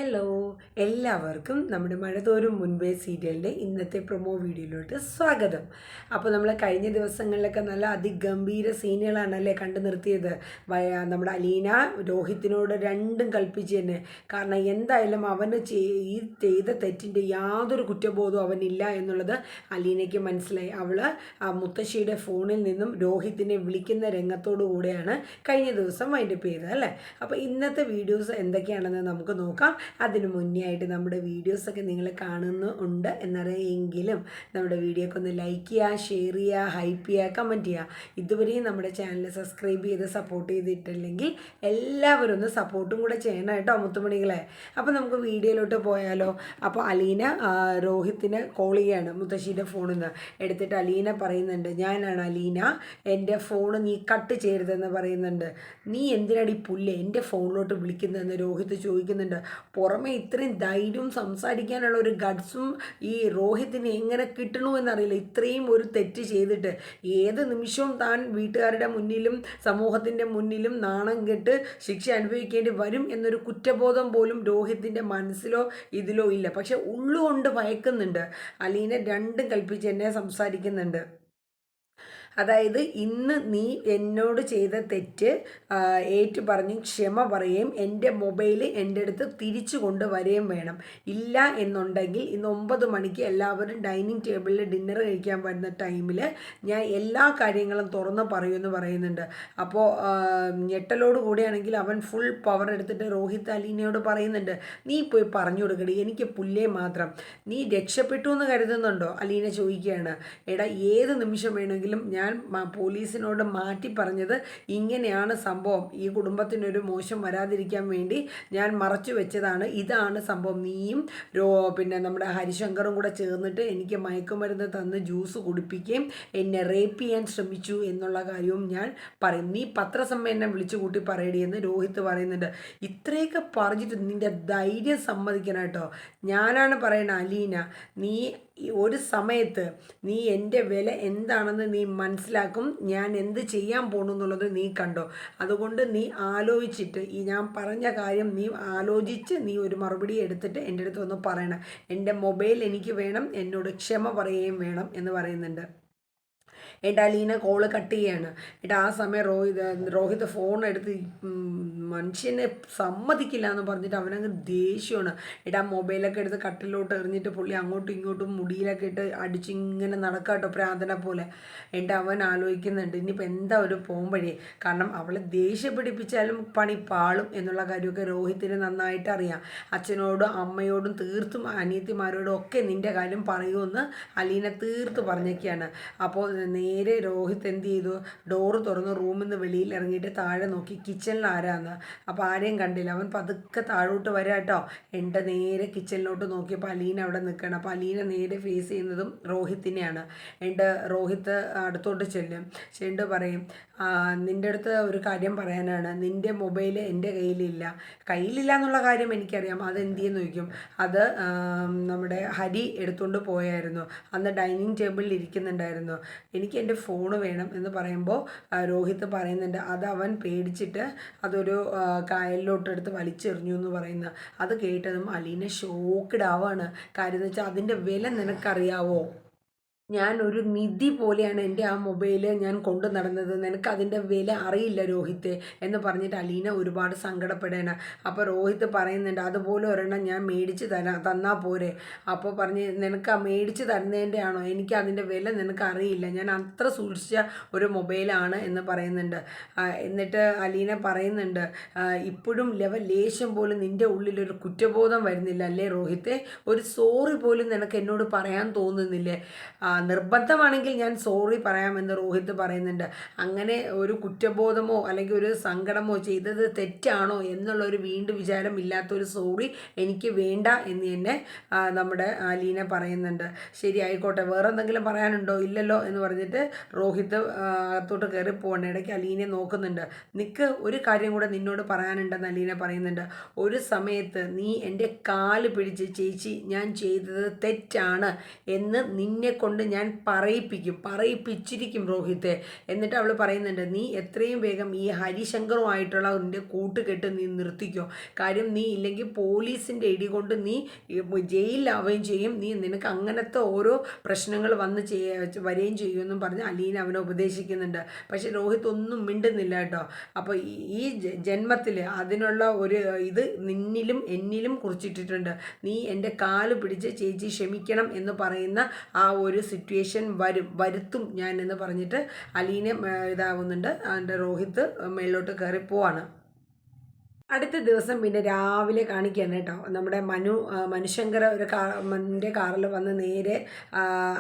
Hello, എല്ലാവർക്കും നമ്മുടെ മഴതോരും മുൻപേ സീരിയലിൻ്റെ ഇന്നത്തെ പ്രൊമോ വീഡിയോയിലോട്ട് സ്വാഗതം. അപ്പോൾ നമ്മൾ കഴിഞ്ഞ ദിവസങ്ങളിലൊക്കെ നല്ല അതിഗംഭീര സീനുകളാണല്ലേ കണ്ടു നിർത്തിയത്. നമ്മുടെ അലീന രോഹിത്തിനോട് രണ്ടും കൽപ്പിച്ച് തന്നെ. കാരണം എന്തായാലും അവന് ഈ ചെയ്ത തെറ്റിൻ്റെ യാതൊരു കുറ്റബോധവും അവനില്ല എന്നുള്ളത് അലീനയ്ക്ക് മനസ്സിലായി. അവൾ ആ മുത്തശ്ശിയുടെ ഫോണിൽ നിന്നും രോഹിത്തിനെ വിളിക്കുന്ന രംഗത്തോടു കൂടെയാണ് കഴിഞ്ഞ ദിവസം വൈൻഡപ്പ് ചെയ്തത് അല്ലേ. അപ്പോൾ ഇന്നത്തെ വീഡിയോസ് എന്തൊക്കെയാണെന്ന് നമുക്ക് നോക്കാം. അതിനു മുന്നേ ആയിട്ട് നമ്മുടെ വീഡിയോസൊക്കെ നിങ്ങൾ കാണുന്നുണ്ട് എന്നറിയെങ്കിലും നമ്മുടെ വീഡിയോക്ക് ഒന്ന് ലൈക്ക് ചെയ്യുക, ഷെയർ ചെയ്യുക, ഹൈപ്പ് ചെയ്യുക, കമൻറ്റ് ചെയ്യുക. ഇതുവരെയും നമ്മുടെ ചാനൽ സബ്സ്ക്രൈബ് ചെയ്ത് സപ്പോർട്ട് ചെയ്തിട്ടില്ലെങ്കിൽ എല്ലാവരും ഒന്ന് സപ്പോർട്ടും കൂടെ ചെയ്യണം കേട്ടോ മുത്തുമണികളെ. അപ്പോൾ നമുക്ക് വീഡിയോയിലോട്ട് പോയാലോ. അപ്പോൾ അലീന രോഹിത്തിനെ കോൾ ചെയ്യാണ് മുത്തശ്ശിയുടെ ഫോണിൽ നിന്ന്. എടുത്തിട്ട് അലീന പറയുന്നുണ്ട്, ഞാനാണ് അലീന, എൻ്റെ ഫോൺ നീ കട്ട് ചെയ്യരുതെന്ന് പറയുന്നുണ്ട്. നീ എന്തിനാടി പുല്ലേ എൻ്റെ ഫോണിലോട്ട് വിളിക്കുന്നതെന്ന് രോഹിത്ത് ചോദിക്കുന്നുണ്ട്. പുറമെ ഇത്രയും ധൈര്യവും സംസാരിക്കാനുള്ള ഒരു ഗഡ്സും ഈ രോഹിത്തിന് എങ്ങനെ കിട്ടണമെന്നറിയില്ല. ഇത്രയും ഒരു തെറ്റ് ചെയ്തിട്ട് ഏത് നിമിഷവും താൻ വീട്ടുകാരുടെ മുന്നിലും സമൂഹത്തിൻ്റെ മുന്നിലും നാണം കെട്ട് ശിക്ഷ അനുഭവിക്കേണ്ടി വരും എന്നൊരു കുറ്റബോധം പോലും രോഹിത്തിൻ്റെ മനസ്സിലോ ഇതിലോ ഇല്ല. പക്ഷെ ഉള്ളുകൊണ്ട് ഭയക്കുന്നുണ്ട്. അലീന രണ്ടും കൽപ്പിച്ച് എന്നെ സംസാരിക്കുന്നുണ്ട്. അതായത് ഇന്ന് നീ എന്നോട് ചെയ്ത തെറ്റ് ഏറ്റു പറഞ്ഞ് ക്ഷമ പറയുകയും എൻ്റെ മൊബൈൽ എൻ്റെ അടുത്ത് തിരിച്ചു കൊണ്ടുവരികയും വേണം. ഇല്ല എന്നുണ്ടെങ്കിൽ ഇന്ന് 9 മണിക്ക് എല്ലാവരും ഡൈനിങ് ടേബിളിൽ ഡിന്നർ കഴിക്കാൻ വരുന്ന ടൈമിൽ ഞാൻ എല്ലാ കാര്യങ്ങളും തുറന്ന് പറയുമെന്ന് പറയുന്നുണ്ട്. അപ്പോൾ ഞെട്ടലോട് കൂടിയാണെങ്കിൽ അവൻ ഫുൾ പവർ എടുത്തിട്ട് രോഹിത് അലീനയോട് പറയുന്നുണ്ട്, നീ പോയി പറഞ്ഞു കൊടുക്കടി, എനിക്ക് പുല്ലേ മാത്രം. നീ രക്ഷപ്പെട്ടു എന്ന് കരുതുന്നുണ്ടോ? അലീന ചോദിക്കുകയാണ്. എടാ, ഏത് നിമിഷം വേണമെങ്കിലും ഞാൻ പോലീസിനോട് മാറ്റി പറഞ്ഞത് ഇങ്ങനെയാണ് സംഭവം, ഈ കുടുംബത്തിനൊരു മോശം വരാതിരിക്കാൻ വേണ്ടി ഞാൻ മറച്ചു വെച്ചതാണ്, ഇതാണ് സംഭവം. നീയും പിന്നെ നമ്മുടെ ഹരിശങ്കറും കൂടെ ചേർന്നിട്ട് എനിക്ക് മയക്കുമരുന്ന് തന്ന് ജ്യൂസ് കുടിപ്പിക്കുകയും എന്നെ റേപ്പ് ചെയ്യാൻ ശ്രമിച്ചു എന്നുള്ള കാര്യവും ഞാൻ പറയും. നീ പത്രസമ്മേളനം വിളിച്ചു കൂട്ടി പറയടിയെന്ന് രോഹിത്ത് പറയുന്നുണ്ട്. ഇത്രയൊക്കെ പറഞ്ഞിട്ട് നിൻ്റെ ധൈര്യം സമ്മതിക്കണം കേട്ടോ. ഞാനാണ് പറയണ അലീന, നീ ഒരു സമയത്ത് നീ എൻ്റെ വില എന്താണെന്ന് നീ മനസ്സിലാക്കും. ഞാൻ എന്ത് ചെയ്യാൻ പോകണം എന്നുള്ളത് നീ കണ്ടോ. അതുകൊണ്ട് നീ ആലോചിച്ചിട്ട് ഈ ഞാൻ പറഞ്ഞ കാര്യം നീ ആലോചിച്ച് നീ ഒരു മറുപടി എടുത്തിട്ട് എൻ്റെ അടുത്ത് ഒന്ന് പറയണം. എൻ്റെ മൊബൈൽ എനിക്ക് വേണം, എന്നോട് ക്ഷമ പറയുകയും വേണം എന്ന് പറയുന്നുണ്ട്. ഏട്ടാ അലീന കോള് കട്ട് ചെയ്യാണ്. ഏട്ടാ ആ സമയം രോഹിത് ഫോൺ എടുത്ത് മനുഷ്യനെ സമ്മതിക്കില്ല എന്ന് പറഞ്ഞിട്ട് അവനങ്ങ് ദേഷ്യമാണ്. ഏട്ടാ മൊബൈലൊക്കെ എടുത്ത് കട്ടിലോട്ട് എറിഞ്ഞിട്ട് പുള്ളി അങ്ങോട്ടും ഇങ്ങോട്ടും മുടിയിലൊക്കെ ഇട്ട് അടിച്ചിങ്ങനെ നടക്കാട്ടോ പ്രാർത്ഥന പോലെ. ഏട്ടാ അവൻ ആലോചിക്കുന്നുണ്ട് ഇനിയിപ്പോൾ എന്താ ഒരു പോംവഴി. കാരണം അവളെ ദേഷ്യപ്പിടിപ്പിച്ചാലും പണി പാളും എന്നുള്ള കാര്യമൊക്കെ രോഹിത്തിന് നന്നായിട്ട് അറിയാം. അച്ഛനോടും അമ്മയോടും തീർത്തും അനിയത്തിമാരോടും ഒക്കെ നിൻ്റെ കാര്യം പറയുമെന്ന് അലീന തീർത്ത് പറഞ്ഞൊക്കെയാണ്. അപ്പോൾ നേരെ രോഹിത് എന്ത് ചെയ്തു, ഡോറ് തുറന്ന് റൂമിൽ നിന്ന് വെളിയിൽ ഇറങ്ങിയിട്ട് താഴെ നോക്കി കിച്ചണിൽ ആരാന്ന്. അപ്പോൾ ആരെയും കണ്ടില്ല. അവൻ പതുക്കെ താഴോട്ട് വരാം കേട്ടോ. എൻ്റെ നേരെ കിച്ചണിലോട്ട് നോക്കിയപ്പോൾ അലീന അവിടെ നിൽക്കണം. അപ്പോൾ അലീന നേരെ ഫേസ് ചെയ്യുന്നതും രോഹിത്തിനെയാണ്. എൻ്റെ രോഹിത്ത് അടുത്തോട്ട് ചെല്ലും പറയും, നിൻ്റെ അടുത്ത് ഒരു കാര്യം പറയാനാണ്. നിൻ്റെ മൊബൈൽ എൻ്റെ കയ്യിലില്ല എന്നുള്ള കാര്യം എനിക്കറിയാം. അത് എന്ത് ചെയ്യുന്നു ചോദിക്കും. അത് നമ്മുടെ ഹരി എടുത്തുകൊണ്ട് പോയായിരുന്നു, അന്ന് ഡൈനിങ് ടേബിളിൽ ഇരിക്കുന്നുണ്ടായിരുന്നു. എനിക്ക് എൻ്റെ ഫോണ് വേണം എന്ന് പറയുമ്പോൾ രോഹിത്ത് പറയുന്നുണ്ട് അത് അവൻ പേടിച്ചിട്ട് അതൊരു കായലിലോട്ടെടുത്ത് വലിച്ചെറിഞ്ഞു എന്ന് പറയുന്ന. അത് കേട്ടതും അലീന ഷോക്ക്ഡ് ആവാണ്. കാര്യം എന്ന് വെച്ചാൽ അതിൻ്റെ വില നിനക്കറിയാവോ? ഞാൻ ഒരു നിധി പോലെയാണ് എൻ്റെ ആ മൊബൈൽ ഞാൻ കൊണ്ടു നടന്നത്, നിനക്ക് അതിൻ്റെ വില അറിയില്ല രോഹിത്തെ എന്ന് പറഞ്ഞിട്ട് അലീന ഒരുപാട് സങ്കടപ്പെടാണ്. അപ്പോൾ രോഹിത്ത് പറയുന്നുണ്ട് അതുപോലെ ഒരെണ്ണം ഞാൻ മേടിച്ച് തന്നാൽ പോരെ. അപ്പോൾ പറഞ്ഞ് നിനക്ക് ആ മേടിച്ച് തരുന്നതിൻ്റെ ആണോ, എനിക്ക് അതിൻ്റെ വില നിനക്ക് അറിയില്ല, ഞാൻ അത്ര സൂക്ഷിച്ച ഒരു മൊബൈലാണ് എന്ന് പറയുന്നുണ്ട്. എന്നിട്ട് അലീന പറയുന്നുണ്ട് ഇപ്പോഴും ലേശം പോലും നിൻ്റെ ഉള്ളിലൊരു കുറ്റബോധം വരുന്നില്ല അല്ലേ രോഹിത്തെ? ഒരു സോറി പോലും നിനക്ക് എന്നോട് പറയാൻ തോന്നുന്നില്ലേ? നിർബന്ധമാണെങ്കിൽ ഞാൻ സോറി പറയാമെന്ന് രോഹിത്ത് പറയുന്നുണ്ട്. അങ്ങനെ ഒരു കുറ്റബോധമോ അല്ലെങ്കിൽ ഒരു സങ്കടമോ ചെയ്തത് തെറ്റാണോ എന്നുള്ളൊരു വീണ്ടും വിചാരം ഇല്ലാത്തൊരു സോറി എനിക്ക് വേണ്ട എന്ന് തന്നെ നമ്മുടെ അലീന പറയുന്നുണ്ട്. ശരി ആയിക്കോട്ടെ, വേറെ എന്തെങ്കിലും പറയാനുണ്ടോ? ഇല്ലല്ലോ എന്ന് പറഞ്ഞിട്ട് രോഹിത്ത് അകത്തോട്ട് കയറി പോകണം. ഇടയ്ക്ക് അലീനെ നോക്കുന്നുണ്ട്. നിക്ക്, ഒരു കാര്യം കൂടെ നിന്നോട് പറയാനുണ്ടെന്ന് അലീന പറയുന്നുണ്ട്. ഒരു സമയത്ത് നീ എൻ്റെ കാല് പിടിച്ച് ചേച്ചി ഞാൻ ചെയ്തത് തെറ്റാണ് എന്ന് നിന്നെ കൊണ്ട് കൊണ്ട് ഞാൻ പറയിപ്പിച്ചിരിക്കും രോഹിത്തെ. എന്നിട്ട് അവൾ പറയുന്നുണ്ട്, നീ എത്രയും വേഗം ഈ ഹരിശങ്കറുമായിട്ടുള്ള നിൻ്റെ കൂട്ടുകെട്ട് നീ നിർത്തിക്കോ. കാര്യം നീ ഇല്ലെങ്കിൽ പോലീസിൻ്റെ ഇടി കൊണ്ട് നീ ജയിലിലാവുകയും ചെയ്യും. നിനക്ക് അങ്ങനത്തെ ഓരോ പ്രശ്നങ്ങൾ വരികയും ചെയ്യുമെന്നും പറഞ്ഞ് അലീന അവനെ ഉപദേശിക്കുന്നുണ്ട്. പക്ഷെ രോഹിത് ഒന്നും മിണ്ടുന്നില്ല കേട്ടോ. അപ്പോൾ ഈ ജന്മത്തിൽ അതിനുള്ള ഒരു ഇത് നിന്നിലും എന്നിലും കുറിച്ചിട്ടിട്ടുണ്ട്. നീ എൻ്റെ കാല് പിടിച്ച് ചേച്ചി ക്ഷമിക്കണം എന്ന് പറയുന്ന ആ ഒരു സിറ്റുവേഷൻ വരുത്തും ഞാൻ എന്ന് പറഞ്ഞിട്ട് അലീന ഇതാവുന്നുണ്ട്. എൻ്റെ രോഹിത് മേളിലോട്ട് കയറി പോവാണ്. അടുത്ത ദിവസം പിന്നെ രാവിലെ കാണിക്കുകയാണ് കേട്ടോ. നമ്മുടെ മനുശങ്കർ ഒരു കാറിൽ വന്ന് നേരെ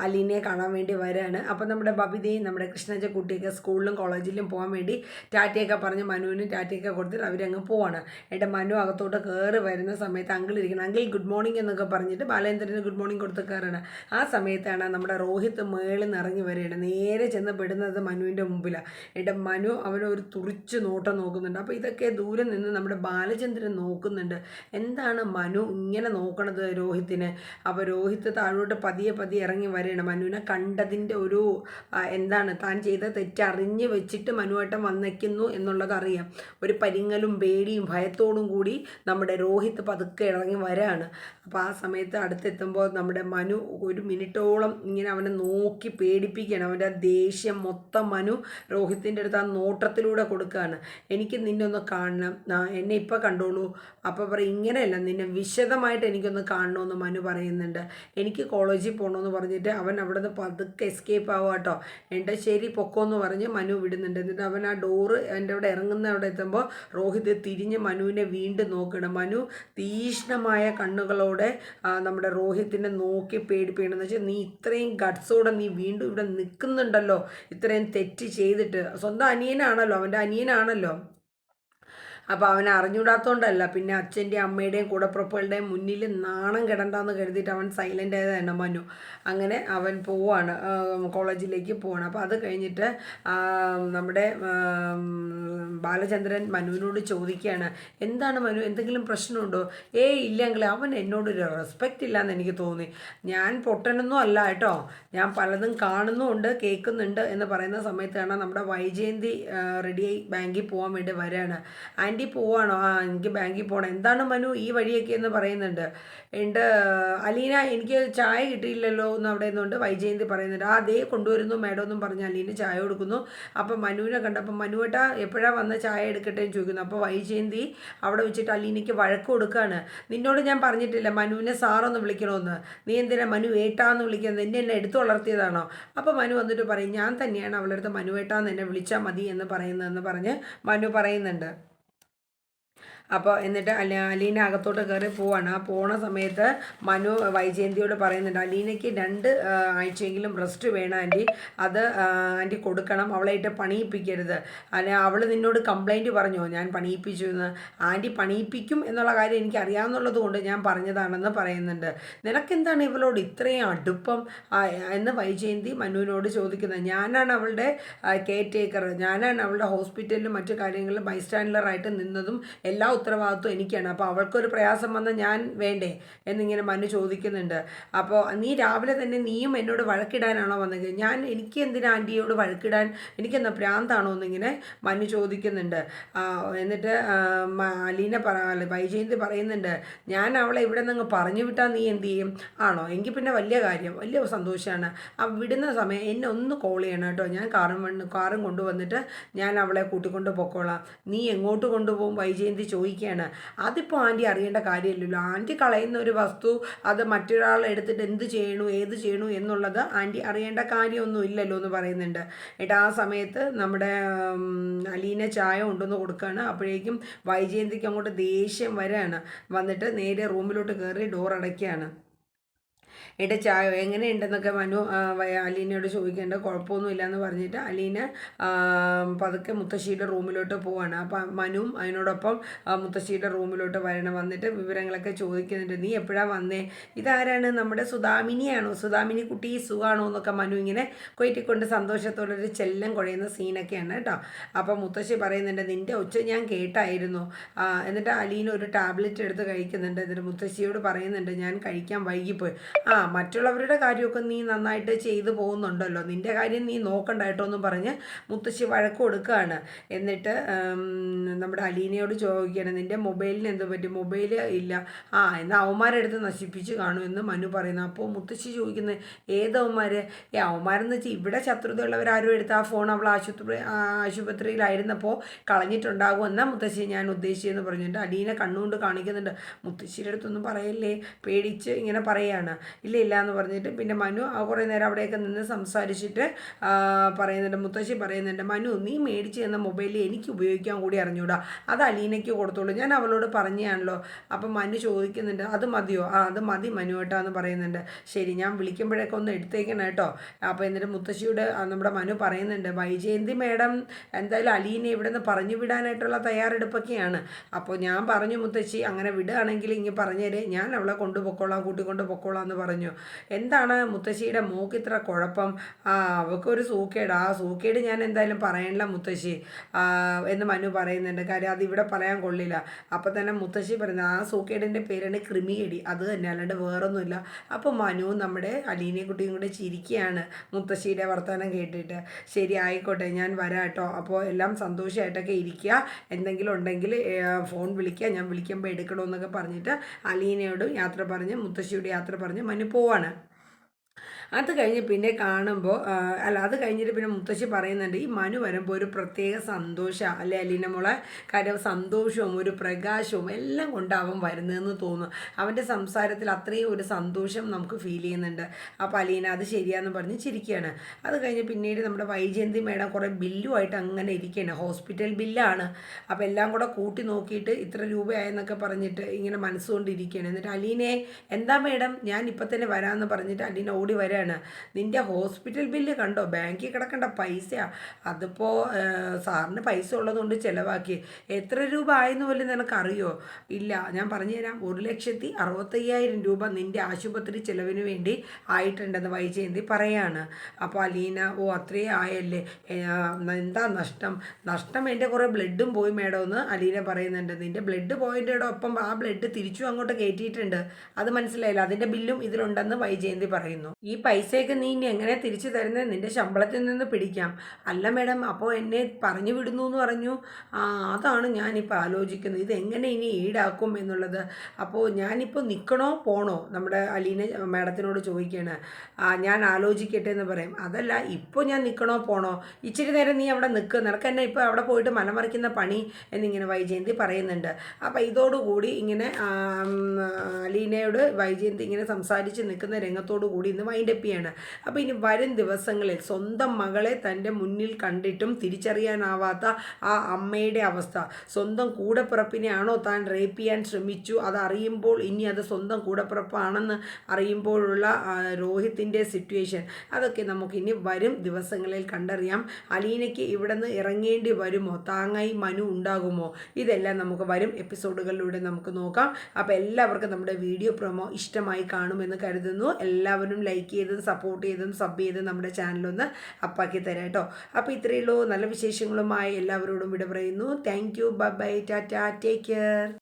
അലീനയെ കാണാൻ വേണ്ടി വരികയാണ്. അപ്പോൾ നമ്മുടെ ബബിതയും നമ്മുടെ കൃഷ്ണജ കുട്ടിയൊക്കെ സ്കൂളിലും കോളേജിലും പോകാൻ വേണ്ടി ടാറ്റയൊക്കെ പറഞ്ഞ് മനുവിന് ടാറ്റയൊക്കെ കൊടുത്തിട്ട് അവരങ്ങ് പോവാണ്. എൻ്റെ മനു അകത്തോട്ട് കയറി വരുന്ന സമയത്ത് അങ്കിൾ ഇരിക്കണം. അങ്കിൾ ഗുഡ് മോർണിംഗ് എന്നൊക്കെ പറഞ്ഞിട്ട് ബാലേന്ദ്രന് ഗുഡ് മോർണിംഗ് കൊടുത്ത് കയറാണ്. ആ സമയത്താണ് നമ്മുടെ രോഹിത് മേളിൽ നിന്ന് ഇറങ്ങി വരികയാണ്. നേരെ ചെന്ന് പെടുന്നത് മനുവിൻ്റെ മുമ്പിലാണ്. എൻ്റെ മനു അവനൊരു തുറിച്ച് നോട്ടം നോക്കുന്നുണ്ട്. അപ്പോൾ ഇതൊക്കെ ദൂരെ നിന്ന് നമ്മുടെ ബാലചന്ദ്രൻ നോക്കുന്നുണ്ട്. എന്താണ് മനു ഇങ്ങനെ നോക്കണത് രോഹിത്തിനെ? അപ്പോൾ രോഹിത്ത് താഴോട്ട് പതിയെ ഇറങ്ങി വരികയാണ്. മനുവിനെ കണ്ടതിൻ്റെ ഒരു എന്താണ് താൻ ചെയ്ത തെറ്ററിഞ്ഞ് വെച്ചിട്ട് മനുവേട്ടൻ വന്നേക്കുന്നു എന്നുള്ളത് അറിയാം. ഒരു പരിങ്ങലും പേടിയും ഭയത്തോടും കൂടി നമ്മുടെ രോഹിത്ത് പതുക്കെ ഇറങ്ങി വരാണ്. അപ്പോൾ ആ സമയത്ത് അടുത്തെത്തുമ്പോൾ നമ്മുടെ മനു ഒരു മിനിറ്റോളം ഇങ്ങനെ അവനെ നോക്കി പേടിപ്പിക്കുകയാണ്. അവൻ്റെ ദേഷ്യം മൊത്തം മനു രോഹിത്തിൻ്റെ അടുത്ത് ആ നോട്ടത്തിലൂടെ കൊടുക്കുകയാണ്. എനിക്ക് നിന്നെ ഒന്ന് കാണണം, എന്നെ ഇപ്പോൾ കണ്ടോളൂ. അപ്പോൾ പറയും ഇങ്ങനെയല്ല, നിന്നെ വിശദമായിട്ട് എനിക്കൊന്ന് കാണണമെന്ന് മനു പറയുന്നുണ്ട്. എനിക്ക് കോളേജിൽ പോകണമെന്ന് പറഞ്ഞിട്ട് അവൻ അവിടെ നിന്ന് പതുക്കെ എസ്കേപ്പ് ആവുക കേട്ടോ. എൻ്റെ ശരി പൊക്കോന്ന് പറഞ്ഞ് മനു വിടുന്നുണ്ട്. എന്നിട്ട് അവൻ ആ ഡോറ് എൻ്റെ അവിടെ ഇറങ്ങുന്ന അവിടെ എത്തുമ്പോൾ രോഹിത് തിരിഞ്ഞ് മനുവിനെ വീണ്ടും നോക്കണം. മനു തീഷ്ണമായ കണ്ണുകളോടെ നമ്മുടെ രോഹിത്തിനെ നോക്കി പേടിപ്പിക്കണമെന്ന് വെച്ചാൽ, നീ ഇത്രയും ഗട്ട്സോടെ നീ വീണ്ടും ഇവിടെ നിൽക്കുന്നുണ്ടല്ലോ, ഇത്രയും തെറ്റ് ചെയ്തിട്ട്. സ്വന്തം അനിയനാണല്ലോ, അവൻ്റെ അനിയനാണല്ലോ. അപ്പോൾ അവൻ അറിഞ്ഞൂടാത്തതുകൊണ്ടല്ല, പിന്നെ അച്ഛൻ്റെയും അമ്മയുടെയും കൂടപ്പുറപ്പുകളുടെയും മുന്നിൽ നാണം കിടണ്ടെന്ന് കരുതിയിട്ട് അവൻ സൈലൻ്റ് ആയതാണ് മനു. അങ്ങനെ അവൻ പോവാണ്, കോളേജിലേക്ക് പോവാണ്. അപ്പോൾ അത് കഴിഞ്ഞിട്ട് നമ്മുടെ ബാലചന്ദ്രൻ മനുവിനോട് ചോദിക്കുകയാണ്, എന്താണ് മനു, എന്തെങ്കിലും പ്രശ്നമുണ്ടോ? ഇല്ലെങ്കിൽ അവൻ എന്നോടൊരു റെസ്പെക്റ്റ് ഇല്ലയെന്ന് എനിക്ക് തോന്നി. ഞാൻ പൊട്ടനൊന്നും അല്ല കേട്ടോ, ഞാൻ പലതും കാണുന്നുമുണ്ട് കേൾക്കുന്നുണ്ട് എന്ന് പറയുന്ന സമയത്താണ് നമ്മുടെ വൈജയന്തി റെഡിയായി ബാങ്കിൽ പോകാൻ വേണ്ടി വരികയാണ്. ആൻറ്റി പോവാണോ? എനിക്ക് ബാങ്കിൽ പോകണം. എന്താണ് മനു ഈ വഴിയൊക്കെ എന്ന് പറയുന്നുണ്ട്. അലീന എനിക്ക് ചായ കിട്ടിയില്ലല്ലോ എന്ന് അവിടെ നിന്നുകൊണ്ട് വൈജയന്തി പറയുന്നുണ്ട്. അതേ കൊണ്ടുവരുന്നു മേഡം എന്നും പറഞ്ഞ് അലീന ചായ കൊടുക്കുന്നു. അപ്പോൾ മനുവിനെ കണ്ടപ്പോൾ മനുവേട്ട എപ്പോഴാണ് വന്ന് ചായ എടുക്കട്ടെ എന്ന് ചോദിക്കുന്നു. അപ്പോൾ വൈജയന്തി അവിടെ വെച്ചിട്ട് അലീനയ്ക്ക് വഴക്ക് കൊടുക്കുകയാണ്. നിന്നോട് ഞാൻ പറഞ്ഞിട്ടില്ല മനുവിനെ സാറൊന്ന് വിളിക്കണമെന്ന്, നീ എന്തിനാ മനു ഏട്ടാന്ന് വിളിക്കുന്നത്, എന്നെ എടുത്തു വളർത്തിയതാണോ? അപ്പോൾ മനു വന്നിട്ട് പറയും, ഞാൻ തന്നെയാണ് അവളുടെ അടുത്ത് മനുവേട്ടാന്ന് എന്നെ വിളിച്ചാൽ മതി എന്ന് പറയുന്നതെന്ന് പറഞ്ഞ് മനു പറയുന്നുണ്ട്. അപ്പോൾ എന്നിട്ട് അലീന അകത്തോട്ട് കയറി പോവാണ്. ആ പോണ സമയത്ത് മനു വൈജയന്തിയോട് പറയുന്നുണ്ട്, അലീനയ്ക്ക് 2 ആഴ്ചയെങ്കിലും റെസ്റ്റ് വേണം ആൻറ്റി, അത് ആൻറ്റി കൊടുക്കണം, അവളായിട്ട് പണിയിപ്പിക്കരുത്. അവൾ നിന്നോട് കംപ്ലൈൻറ്റ് പറഞ്ഞോ ഞാൻ പണിയിപ്പിച്ചു എന്ന്? ആൻറ്റി പണിയിപ്പിക്കും എന്നുള്ള കാര്യം എനിക്ക് അറിയാവുന്നുള്ളത് കൊണ്ട് ഞാൻ പറഞ്ഞതാണെന്ന് പറയുന്നുണ്ട്. നിനക്കെന്താണ് ഇവളോട് ഇത്രയും അടുപ്പം എന്ന് വൈജയന്തി മനുവിനോട് ചോദിക്കുന്നത്. ഞാനാണ് അവളുടെ കെയർ ടേക്കർ, ഞാനാണ് അവളുടെ ഹോസ്പിറ്റലിലും മറ്റു കാര്യങ്ങളിലും ബൈസ്റ്റാൻഡറായിട്ട് നിന്നതും എല്ലാ ഉത്തരവാദിത്വം എനിക്കാണ്. അപ്പോൾ അവൾക്കൊരു പ്രയാസം വന്നാൽ ഞാൻ വേണ്ടേ എന്നിങ്ങനെ മനു ചോദിക്കുന്നുണ്ട്. അപ്പോൾ നീ രാവിലെ തന്നെ നീയും എന്നോട് വഴക്കിടാനാണോ വന്നത്? എനിക്ക് എന്തിനാ ആൻറ്റിയോട് വഴക്കിടാൻ, എനിക്കെന്താ ഭ്രാന്താണോ എന്നിങ്ങനെ മനു ചോദിക്കുന്നുണ്ട്. എന്നിട്ട് അലീന വൈജയന്തി പറയുന്നുണ്ട്, ഞാൻ അവളെ ഇവിടെ നിന്ന് പറഞ്ഞു വിട്ടാൽ നീ എന്ത് ചെയ്യും? ആണോ? എങ്കിൽ പിന്നെ വലിയ കാര്യം, വലിയ സന്തോഷമാണ്. വിടുന്ന സമയം എന്നെ ഒന്ന് കോൾ ചെയ്യണം കേട്ടോ, ഞാൻ കാറും കൊണ്ടുവന്നിട്ട് ഞാൻ അവളെ കൂട്ടിക്കൊണ്ട് പൊക്കോളാം. നീ എങ്ങോട്ട് കൊണ്ടുപോകും വൈജയന്തി ചോദിക്കുകയാണ്. അതിപ്പോൾ ആൻറ്റി അറിയേണ്ട കാര്യമില്ലല്ലോ. ആൻറ്റി കളയുന്ന ഒരു വസ്തു അത് മറ്റൊരാൾ എടുത്തിട്ട് എന്ത് ചെയ്യണു ഏത് ചെയ്യണു എന്നുള്ളത് ആൻറ്റി അറിയേണ്ട കാര്യമൊന്നും ഇല്ലല്ലോ എന്ന് പറയുന്നുണ്ട്. ഏട്ടാ ആ സമയത്ത് നമ്മുടെ അലീന ചായ കൊണ്ടുവന്ന് കൊടുക്കുകയാണ്. അപ്പോഴേക്കും വൈജയന്തിക്ക് അങ്ങോട്ട് ദേഷ്യം വരികയാണ്. വന്നിട്ട് നേരെ റൂമിലോട്ട് കയറി ഡോർ അടയ്ക്കുകയാണ്. എൻ്റെ ചായ എങ്ങനെയുണ്ടെന്നൊക്കെ മനു അലീനയോട് ചോദിക്കേണ്ട, കുഴപ്പമൊന്നുമില്ല എന്ന് പറഞ്ഞിട്ട് അലീന പതുക്കെ മുത്തശ്ശിയുടെ റൂമിലോട്ട് പോവാണ്. അപ്പം മനുവും അതിനോടൊപ്പം മുത്തശ്ശിയുടെ റൂമിലോട്ട് വന്നിട്ട് വിവരങ്ങളൊക്കെ ചോദിക്കുന്നുണ്ട്. നീ എപ്പോഴാണ് വന്നേ? ഇതാരാണ്? നമ്മുടെ സുധാമിനിയാണോ? സുധാമിനി കുട്ടി സുഖാണോ എന്നൊക്കെ മനു ഇങ്ങനെ കൊയറ്റിക്കൊണ്ട് സന്തോഷത്തോടൊരു ചെല്ലം കുഴയുന്ന സീനൊക്കെയാണ് കേട്ടോ. അപ്പം മുത്തശ്ശി പറയുന്നുണ്ട്, നിൻ്റെ ഒച്ച ഞാൻ കേട്ടായിരുന്നു. എന്നിട്ട് അലീന ഒരു ടാബ്ലറ്റ് എടുത്ത് കഴിക്കുന്നുണ്ട്. എന്നിട്ട് മുത്തശ്ശിയോട് പറയുന്നുണ്ട്, ഞാൻ കഴിക്കാൻ വൈകിപ്പോയി. മറ്റുള്ളവരുടെ കാര്യമൊക്കെ നീ നന്നായിട്ട് ചെയ്തു പോകുന്നുണ്ടല്ലോ, നിൻ്റെ കാര്യം നീ നോക്കണ്ടായിട്ടോ എന്ന് പറഞ്ഞ് മുത്തശ്ശി വഴക്ക് കൊടുക്കുകയാണ്. എന്നിട്ട് നമ്മുടെ അലീനയോട് ചോദിക്കുകയാണ്, നിൻ്റെ മൊബൈലിന് എന്ത് പറ്റി, മൊബൈൽ ഇല്ല. എന്നാൽ അവന്മാരെടുത്ത് നശിപ്പിച്ച് കാണുമെന്ന് മനു പറയുന്നു. അപ്പോൾ മുത്തശ്ശി ചോദിക്കുന്നത്, ഏത് അവന്മാർ? അവന്മാരെന്ന് വെച്ചാൽ ഇവിടെ ശത്രുതയുള്ളവരാരും എടുത്ത് ആ ഫോൺ അവൾ ആശുപത്രിയിലായിരുന്നപ്പോൾ കളഞ്ഞിട്ടുണ്ടാകുമെന്നാണ് മുത്തശ്ശി ഞാൻ ഉദ്ദേശിച്ചതെന്ന് പറഞ്ഞിട്ട് അലീന കണ്ണുകൊണ്ട് കാണിക്കുന്നുണ്ട്. മുത്തശ്ശിയുടെ അടുത്തൊന്നും പറയല്ലേ, പേടിച്ച് ഇങ്ങനെ പറയുകയാണ്. ഇല്ല എന്ന് പറഞ്ഞിട്ട് പിന്നെ മനു കുറേ നേരം അവിടെയൊക്കെ നിന്ന് സംസാരിച്ചിട്ട് പറയുന്നുണ്ട്, മുത്തശ്ശി പറയുന്നുണ്ട്, മനു നീ മേടിച്ച് തന്ന മൊബൈലിൽ എനിക്ക് ഉപയോഗിക്കാൻ കൂടി അറിഞ്ഞൂടാ, അത് അലീനയ്ക്ക് കൊടുത്തോളൂ, ഞാൻ അവളോട് പറഞ്ഞാണല്ലോ. അപ്പം മനു ചോദിക്കുന്നുണ്ട്, അത് മതിയോ? അത് മതി മനു കേട്ടോ എന്ന് പറയുന്നുണ്ട്. ശരി, ഞാൻ വിളിക്കുമ്പോഴൊക്കെ ഒന്ന് എടുത്തേക്കണം കേട്ടോ. അപ്പോൾ എന്നിട്ട് മുത്തശ്ശിയോട് നമ്മുടെ മനു പറയുന്നുണ്ട്, വൈജയന്തി മേഡം എന്തായാലും അലീനെ ഇവിടെ നിന്ന് പറഞ്ഞു വിടാനായിട്ടുള്ള തയ്യാറെടുപ്പൊക്കെയാണ്. അപ്പോൾ ഞാൻ പറഞ്ഞു, മുത്തശ്ശി അങ്ങനെ വിടുകയാണെങ്കിൽ ഇങ്ങനെ പറഞ്ഞേരെ, ഞാൻ അവളെ കൊണ്ടുപോയിക്കോളാം, കൂട്ടിക്കൊണ്ട് പൊക്കോളാം എന്ന് പറഞ്ഞു. എന്താണ് മുത്തശ്ശിയുടെ മോക്ക് ഇത്ര കുഴപ്പം? അവൾക്കൊരു സൂക്കേട്, ആ സൂക്കേട് ഞാൻ എന്തായാലും പറയണില്ല മുത്തശ്ശി എന്ന് മനു പറയുന്നുണ്ട്. കാര്യം അതിവിടെ പറയാൻ കൊള്ളില്ല. അപ്പോൾ തന്നെ മുത്തശ്ശി പറയുന്നത്, ആ സൂക്കേടിൻ്റെ പേരാണ് കൃമിയടി, അത് തന്നെ, അല്ലാണ്ട് വേറൊന്നുമില്ല. അപ്പോൾ മനു നമ്മുടെ അലീനയെ കുട്ടിയും കൂടെ ചിരിക്കുകയാണ് മുത്തശ്ശിയുടെ വർത്തമാനം കേട്ടിട്ട്. ശരി, ആയിക്കോട്ടെ, ഞാൻ വരാം കേട്ടോ. അപ്പോൾ എല്ലാം സന്തോഷമായിട്ടൊക്കെ ഇരിക്കുക, എന്തെങ്കിലും ഉണ്ടെങ്കിൽ ഫോൺ വിളിക്കുക, ഞാൻ വിളിക്കുമ്പോൾ എടുക്കണമെന്നൊക്കെ പറഞ്ഞിട്ട് അലീനയോട് യാത്ര പറഞ്ഞ് മുത്തശ്ശിയോട് യാത്ര പറഞ്ഞ് മനു പോവാണ്. അത് കഴിഞ്ഞ് പിന്നെ കാണുമ്പോൾ അത് കഴിഞ്ഞിട്ട് പിന്നെ മുത്തശ്ശി പറയുന്നുണ്ട്, ഈ മനു വരുമ്പോൾ ഒരു പ്രത്യേക സന്തോഷമാണ് അല്ലേ അലീന മോളെ, കാര്യം സന്തോഷവും ഒരു പ്രകാശവും എല്ലാം കൊണ്ട് അവൻ വരുന്നതെന്ന് തോന്നുന്നു. അവൻ്റെ സംസാരത്തിൽ അത്രയും ഒരു സന്തോഷം നമുക്ക് ഫീൽ ചെയ്യുന്നുണ്ട്. അപ്പോൾ അലീന അത് ശരിയാന്ന് പറഞ്ഞ് ചിരിക്കുകയാണ്. അത് കഴിഞ്ഞ് പിന്നീട് നമ്മുടെ വൈജയന്തി മേഡം കുറേ ബില്ലുമായിട്ട് അങ്ങനെ ഇരിക്കുകയാണ്, ഹോസ്പിറ്റൽ ബില്ലാണ്. അപ്പോൾ എല്ലാം കൂടെ കൂട്ടി നോക്കിയിട്ട് ഇത്ര രൂപയായെന്നൊക്കെ പറഞ്ഞിട്ട് ഇങ്ങനെ മനസ്സുകൊണ്ടിരിക്കുകയാണ്. എന്നിട്ട് അലീനെ, എന്താ മേഡം, ഞാൻ ഇപ്പം തന്നെ വരാമെന്ന് പറഞ്ഞിട്ട് അലീന ഓടി വരികയാണ്. നിൻ്റെ ഹോസ്പിറ്റൽ ബില്ല് കണ്ടോ, ബാങ്കിൽ കിടക്കേണ്ട പൈസയാണ്, അതിപ്പോൾ സാറിന് പൈസ ഉള്ളതുകൊണ്ട് ചിലവാക്കി. എത്ര രൂപ ആയെന്ന് പോലും നിനക്കറിയോ? ഇല്ല, ഞാൻ പറഞ്ഞുതരാം, 1,65,000 രൂപ നിൻ്റെ ആശുപത്രി ചിലവിന് വേണ്ടി ആയിട്ടുണ്ടെന്ന് വൈജയന്തി പറയാണ്. അപ്പോൾ അലീന, അത്രയും ആയല്ലേ, എന്താ നഷ്ടം എൻ്റെ കുറേ ബ്ലഡും പോയി മേഡം എന്ന് അലീന പറയുന്നുണ്ട്. നിൻ്റെ ബ്ലഡ് പോയതിൻ്റെയോടൊപ്പം ആ ബ്ലഡ് തിരിച്ചും അങ്ങോട്ട് കയറ്റിയിട്ടുണ്ട്, അത് മനസ്സിലായില്ല, അതിൻ്റെ ബില്ലും ഇതിലുണ്ടെന്ന് വൈജയന്തി പറയുന്നു. ഈ പൈസയൊക്കെ നീ ഇനി എങ്ങനെ തിരിച്ചു തരുന്നത്, നിൻ്റെ ശമ്പളത്തിൽ നിന്ന് പിടിക്കാം. അല്ല മേഡം, അപ്പോൾ എന്നെ പറഞ്ഞു വിടുന്നു എന്ന് പറഞ്ഞു. അതാണ് ഞാനിപ്പോൾ ആലോചിക്കുന്നത്, ഇതെങ്ങനെ ഇനി ഈടാക്കും എന്നുള്ളത്. അപ്പോൾ ഞാനിപ്പോൾ നിൽക്കണോ പോണോ, നമ്മുടെ അലീന മേഡത്തിനോട് ചോദിക്കുകയാണ്. ഞാൻ ആലോചിക്കട്ടെ എന്ന് പറയും. അതല്ല, ഇപ്പോൾ ഞാൻ നിൽക്കണോ പോണോ, ഇച്ചിരി നേരം നീ അവിടെ നിൽക്കുക, നിനക്ക് എന്നെ ഇപ്പോൾ അവിടെ പോയിട്ട് മലമറിക്കുന്ന പണി എന്നിങ്ങനെ വൈജയന്തി പറയുന്നുണ്ട്. അപ്പോൾ ഇതോടുകൂടി ഇങ്ങനെ അലീനയോട് വൈജയന്തി ഇങ്ങനെ സംസാരിച്ച് നിൽക്കുന്ന രംഗത്തോടു കൂടി ഇന്ന് വൈൻഡപ്പ് ചെയ്യാണ്. അപ്പോൾ ഇനി വരും ദിവസങ്ങളിൽ സ്വന്തം മകളെ തൻ്റെ മുന്നിൽ കണ്ടിട്ടും തിരിച്ചറിയാനാവാത്ത ആ അമ്മയുടെ അവസ്ഥ, സ്വന്തം കൂടപ്പിറപ്പിനെയാണോ താൻ റേപ്പ് ചെയ്യാൻ ശ്രമിച്ചു, അതറിയുമ്പോൾ ഇനി അത് സ്വന്തം കൂടപ്പിറപ്പാണെന്ന് അറിയുമ്പോഴുള്ള രോഹിത്തിൻ്റെ സിറ്റുവേഷൻ, അതൊക്കെ നമുക്കിനി വരും ദിവസങ്ങളിൽ കണ്ടറിയാം. അലീനയ്ക്ക് ഇവിടെ നിന്ന് ഇറങ്ങേണ്ടി വരുമോ, താങ്ങായി മനു ഉണ്ടാകുമോ, ഇതെല്ലാം നമുക്ക് വരും എപ്പിസോഡുകളിലൂടെ നമുക്ക് നോക്കാം. അപ്പോൾ എല്ലാവർക്കും നമ്മുടെ വീഡിയോ പ്രൊമോ ഇഷ്ടമായി കാണുമെന്ന് കരുതുന്നു. എല്ലാവരും ലൈക്ക് ചെയ്തതും സപ്പോർട്ട് ചെയ്തതും സബ് ചെയ്തതും നമ്മുടെ ചാനലൊന്ന് അപ്പാക്കി തരാം കേട്ടോ. അപ്പോൾ ഇത്രയേ ഉള്ളൂ. നല്ല വിശേഷങ്ങളുമായി എല്ലാവരോടും വിട പറയുന്നു. Thank you, bye bye, Tata, take care.